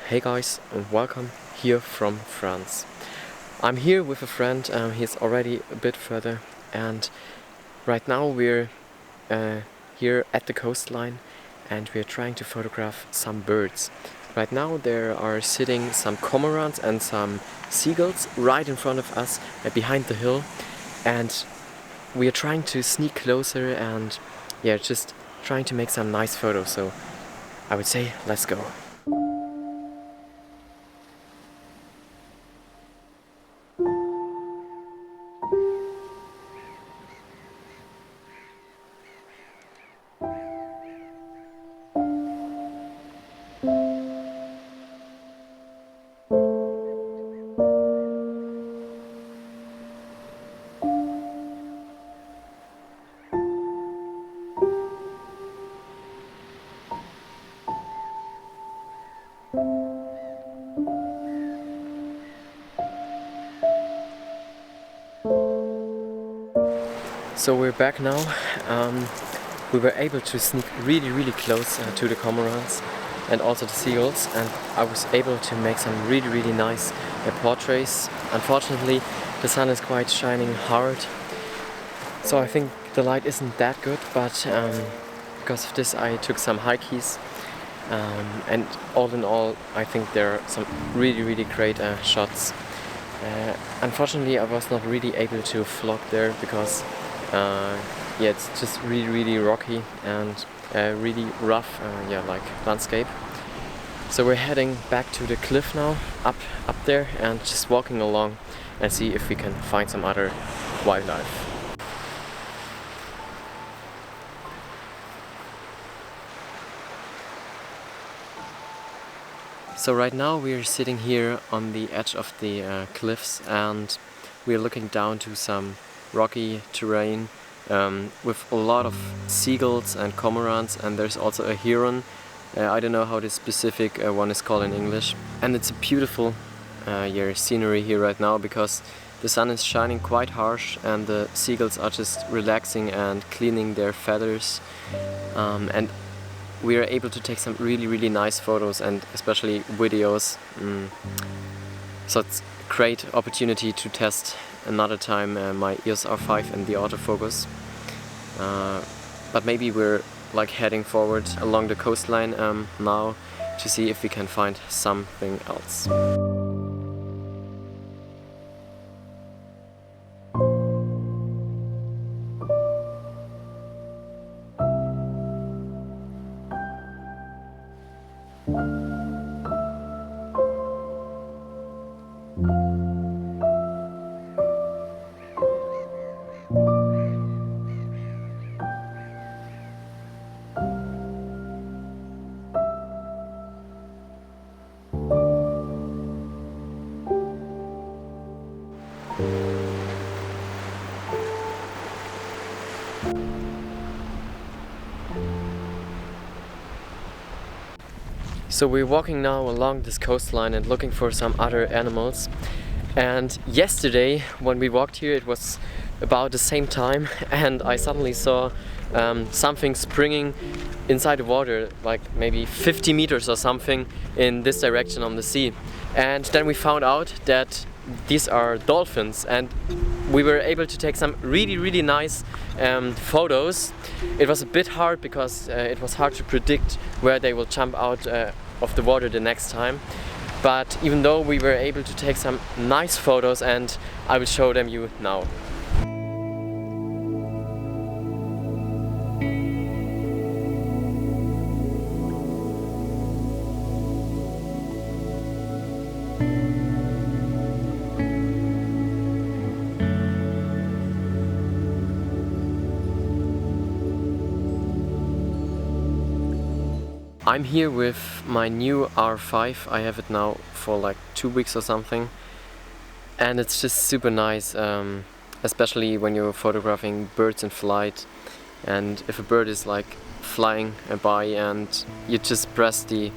Hey guys, and welcome here from France. I'm here with a friend, he's already a bit further, and right now we're here at the coastline and we're trying to photograph some birds. Right now there are sitting some cormorants and some seagulls right in front of us behind the hill, and we are trying to sneak closer and just trying to make some nice photos, so I would say let's go. So we're back now. We were able to sneak really close to the cormorants and also the seagulls, and I was able to make some really nice portraits. Unfortunately, the sun is quite shining hard, so I think the light isn't that good, but because of this I took some high keys, and all in all I think there are some really great shots. Unfortunately I was not really able to vlog there because it's just really rocky and really rough, like landscape. So we're heading back to the cliff now, up there, and just walking along and see if we can find some other wildlife. So right now we're sitting here on the edge of the cliffs, and we're looking down to some rocky terrain with a lot of seagulls and cormorants, and there's also a heron. I don't know how this specific one is called in English. And it's a beautiful scenery here right now because the sun is shining quite harsh and the seagulls are just relaxing and cleaning their feathers, and we are able to take some really nice photos and especially videos. So it's a great opportunity to test another time my EOS R5 and the autofocus. But maybe we're like heading forward along the coastline now to see if we can find something else. So we're walking now along this coastline and looking for some other animals. And yesterday when we walked here it was about the same time, and I suddenly saw something springing inside the water, like maybe 50 meters or something in this direction on the sea. And then we found out that these are dolphins, and we were able to take some really nice photos. It was a bit hard because it was hard to predict where they will jump out of the water the next time. But even though we were able to take some nice photos, and I will show them you now. I'm here with my new R5. I have it now for like 2 weeks or something, and it's just super nice, especially when you're photographing birds in flight, and if a bird is like flying by and you just press the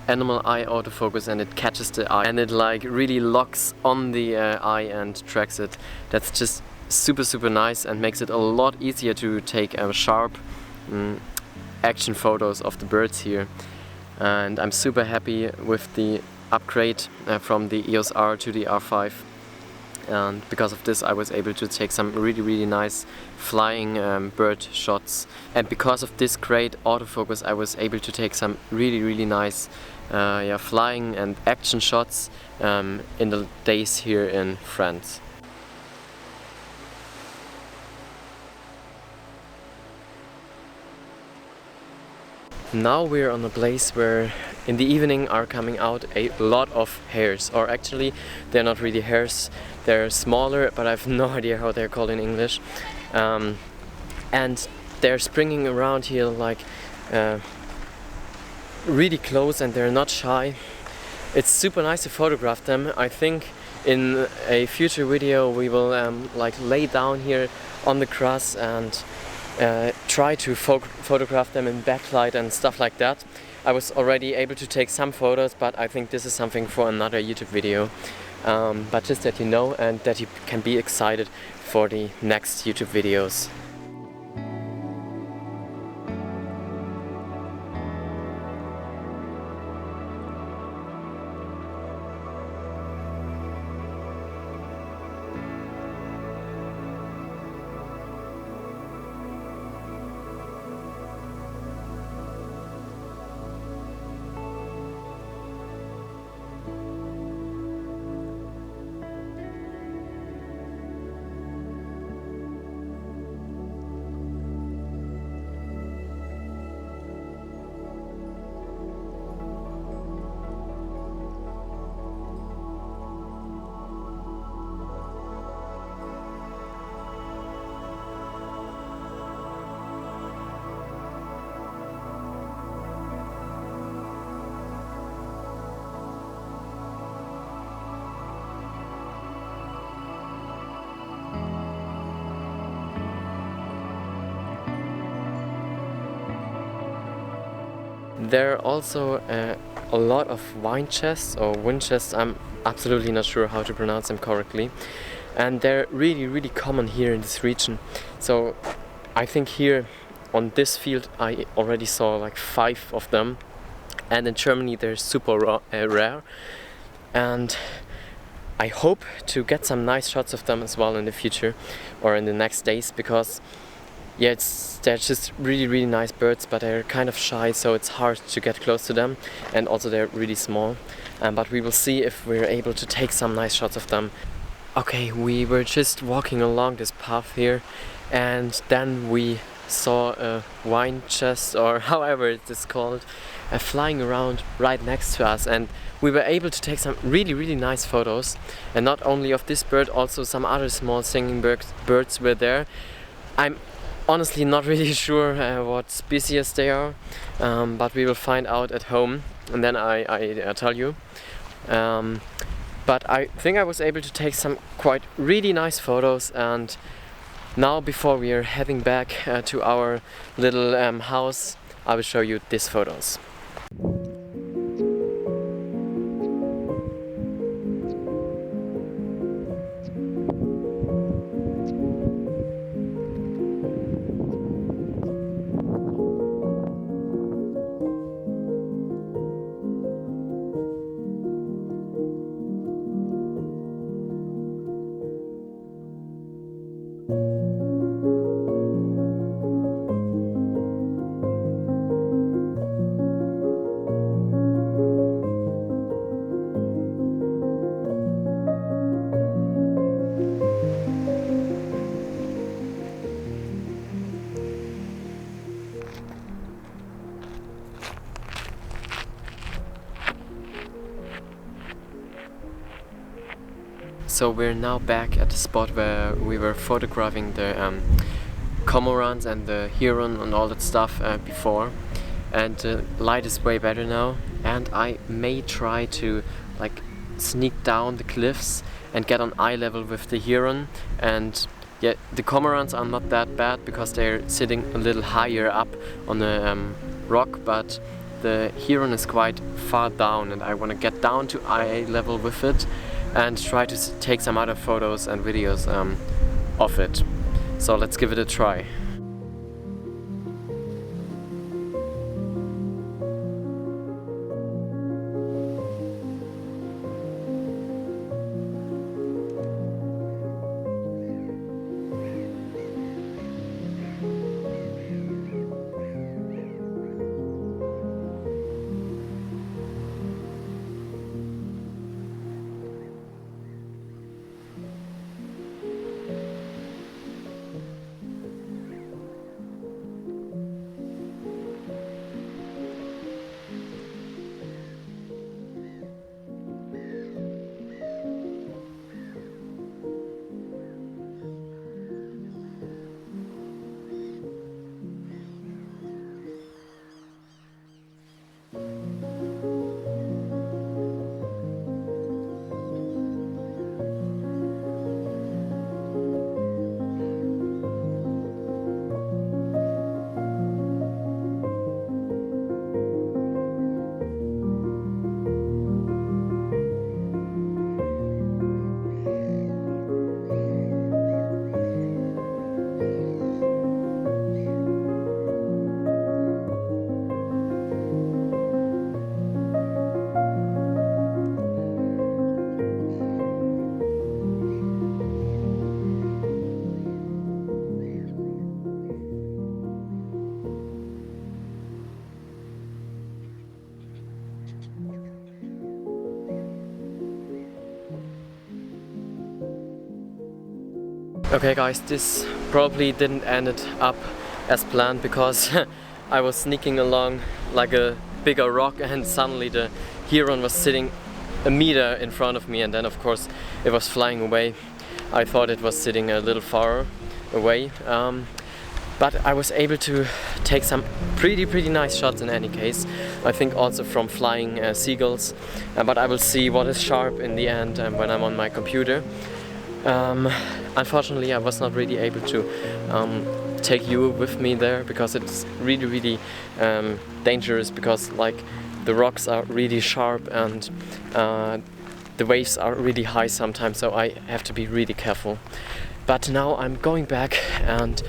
animal eye autofocus and it catches the eye and it like really locks on the eye and tracks it. That's just super nice and makes it a lot easier to take sharp action photos of the birds here. and I'm super happy with the upgrade from the EOS R to the R5, and because of this I was able to take some really nice flying bird shots, and because of this great autofocus I was able to take some really nice flying and action shots in the days here in France. Now we're on a place where in the evening are coming out a lot of hares, or actually they're not really hares, they're smaller, but I have no idea how they're called in English, and they're springing around here like really close, and they're not shy. It's super nice to photograph them. I think in a future video we will like lay down here on the grass and try to photograph them in backlight and stuff like that. I was already able to take some photos, but I think this is something for another YouTube video. But just that you know, and that you can be excited for the next YouTube videos. There are also a lot of wine chests or wind chests, I'm absolutely not sure how to pronounce them correctly, and they're really common here in this region. So I think here on this field I already saw like 5 of them, and in Germany they're super rare, and I hope to get some nice shots of them as well in the future or in the next days, because yeah, they're just really nice birds, but they're kind of shy, so it's hard to get close to them, and also they're really small. But we will see if we're able to take some nice shots of them. Okay, we were just walking along this path here, and then we saw a wine chest, or however it is called, flying around right next to us, and we were able to take some really nice photos, and not only of this bird, also some other small singing birds were there. I'm honestly not really sure what species they are, but we will find out at home, and then I tell you. But I think I was able to take some quite really nice photos, and now before we are heading back to our little house, I will show you these photos. So we're now back at the spot where we were photographing the cormorants and the heron and all that stuff before, and the light is way better now, and I may try to like sneak down the cliffs and get on eye level with the heron. And yeah, the cormorants are not that bad because they're sitting a little higher up on the rock, but the heron is quite far down, and I want to get down to eye level with it and try to take some other photos and videos of it. So let's give it a try. Okay guys, this probably didn't end it up as planned because I was sneaking along like a bigger rock and suddenly the heron was sitting a meter in front of me, and then of course it was flying away. I thought it was sitting a little far away, but I was able to take some pretty nice shots in any case. I think also from flying seagulls, but I will see what is sharp in the end when I'm on my computer. Unfortunately I was not really able to take you with me there because it's really dangerous, because like the rocks are really sharp and the waves are really high sometimes, so I have to be really careful. But now I'm going back and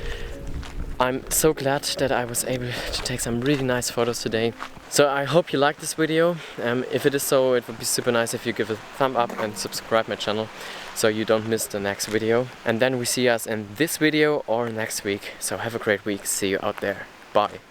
I'm so glad that I was able to take some really nice photos today. So I hope you liked this video. If it is so, it would be super nice if you give a thumb up and subscribe my channel so you don't miss the next video. And then we see us in this video or next week. So have a great week. See you out there. Bye.